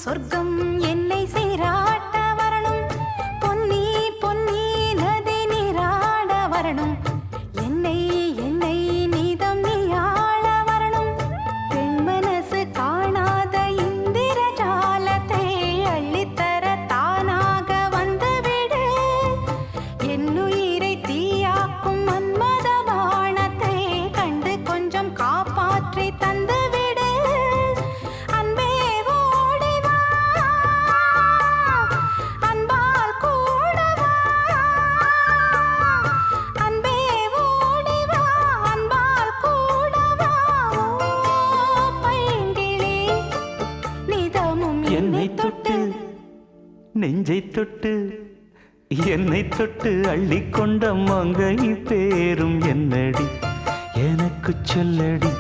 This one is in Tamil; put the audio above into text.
சொர்க்கம் என்னை சீராட்ட வரணும், பொன்னி பொன்னி நதி நீராட வரணும், என்னை என்னை நீதம் நீயாள வரணும். பெண் மனசு காணாத இந்திர ஜாலத்தை அள்ளித்தர தானாக வந்துவிடு. என்னுயிரை தீயாக்கும் மன்மத பாணத்தை கண்டு கொஞ்சம் காப்பாற்றி தந்துவிடு. அன்பே ஓடி வா, அன்பால் கூட வா. அன்பே ஓடி வா, அன்பால் கூட வா. ஓ பைங்கிளி, நிதமும் என்னை தொட்டு நெஞ்சை தொட்டு என்னை தொட்டு அள்ளிக்கொண்ட மங்கை பேரும் என்னடி எனக்கு சொல்லடி.